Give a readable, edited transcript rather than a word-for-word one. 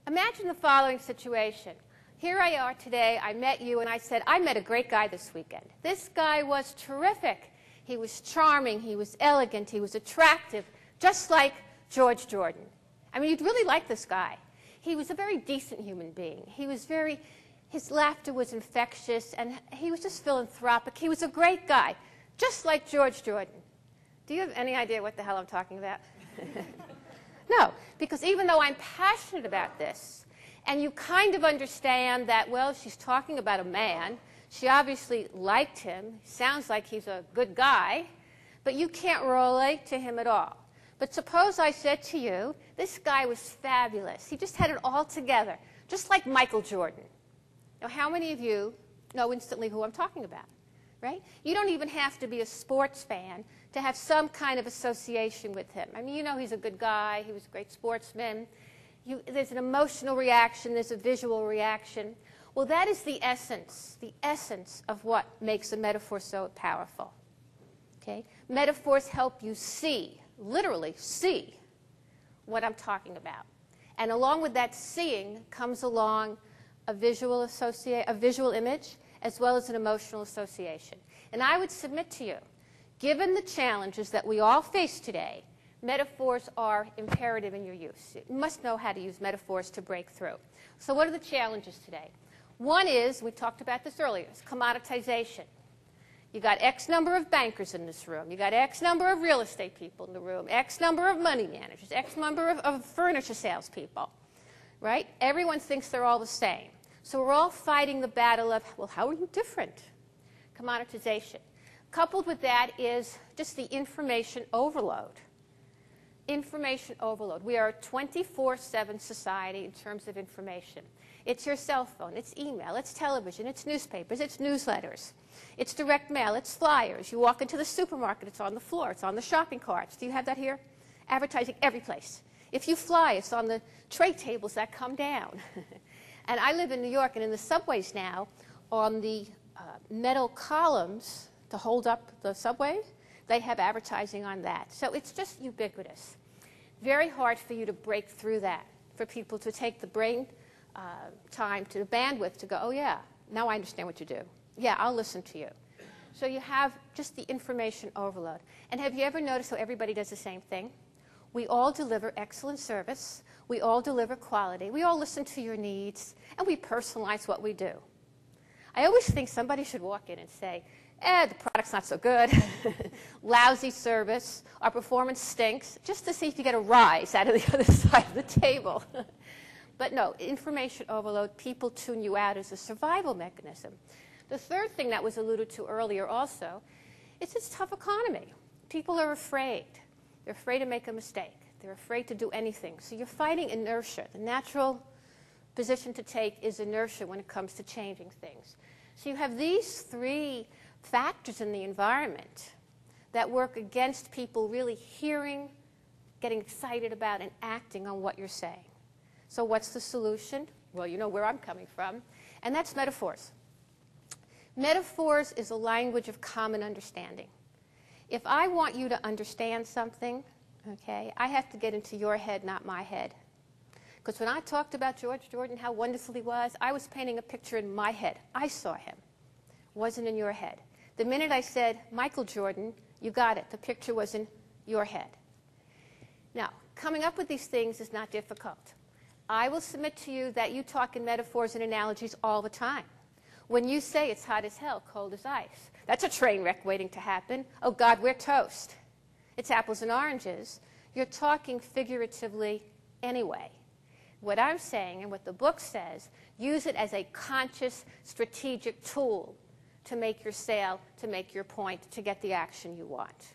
Imagine the following situation. Here I are today, I met you, and I said, I met a great guy this weekend. This guy was terrific. He was charming, he was elegant, he was attractive, just like George Jordan. I mean, you'd really like this guy. He was a very decent human being. His laughter was infectious, and he was just philanthropic. He was a great guy, just like George Jordan. Do you have any idea what the hell I'm talking about? No, because even though I'm passionate about this, and you kind of understand that, well, she's talking about a man, she obviously liked him, sounds like he's a good guy, but you can't relate to him at all. But suppose I said to you, this guy was fabulous. He just had it all together, just like Michael Jordan. Now, how many of you know instantly who I'm talking about, right? You don't even have to be a sports fan to have some kind of association with him. I mean, you know he's a good guy. He was a great sportsman. There's an emotional reaction. There's a visual reaction. Well, that is the essence of what makes a metaphor so powerful. Okay? Metaphors help you see, literally see, what I'm talking about. And along with that seeing comes along a visual image as well as an emotional association. And I would submit to you, given the challenges that we all face today, metaphors are imperative in your use. You must know how to use metaphors to break through. So what are the challenges today? One is, we talked about this earlier, is commoditization. You got X number of bankers in this room. You got X number of real estate people in the room, X number of money managers, X number of furniture salespeople, right? Everyone thinks they're all the same. So we're all fighting the battle of, well, how are you different? Commoditization. Coupled with that is just the information overload. Information overload. We are a 24/7 society in terms of information. It's your cell phone, it's email, it's television, it's newspapers, it's newsletters, it's direct mail, it's flyers. You walk into the supermarket, it's on the floor, it's on the shopping carts. Do you have that here? Advertising every place. If you fly, it's on the tray tables that come down. And I live in New York, and in the subways now, on the metal columns to hold up the subway, they have advertising on that. So it's just ubiquitous. Very hard for you to break through that, for people to take the brain time, to the bandwidth to go, oh yeah, now I understand what you do. Yeah, I'll listen to you. So you have just the information overload. And have you ever noticed how everybody does the same thing? We all deliver excellent service. We all deliver quality. We all listen to your needs, and we personalize what we do. I always think somebody should walk in and say, the product's not so good, lousy service, our performance stinks, just to see if you get a rise out of the other side of the table. But no, information overload, people tune you out as a survival mechanism. The third thing that was alluded to earlier also is it's a tough economy. People are afraid. They're afraid to make a mistake. They're afraid to do anything. So you're fighting inertia. The natural position to take is inertia when it comes to changing things. So you have these three factors in the environment that work against people really hearing, getting excited about, and acting on what you're saying. So what's the solution? Well, you know where I'm coming from, and that's metaphors. Metaphors is a language of common understanding. If I want you to understand something, okay, I have to get into your head, not my head. Because when I talked about George Jordan, how wonderful he was, I was painting a picture in my head. I saw him. It wasn't in your head. The minute I said, Michael Jordan, you got it. The picture was in your head. Now, coming up with these things is not difficult. I will submit to you that you talk in metaphors and analogies all the time. When you say it's hot as hell, cold as ice, that's a train wreck waiting to happen. Oh, God, we're toast. It's apples and oranges. You're talking figuratively anyway. What I'm saying and what the book says, use it as a conscious, strategic tool to make your sale, to make your point, to get the action you want.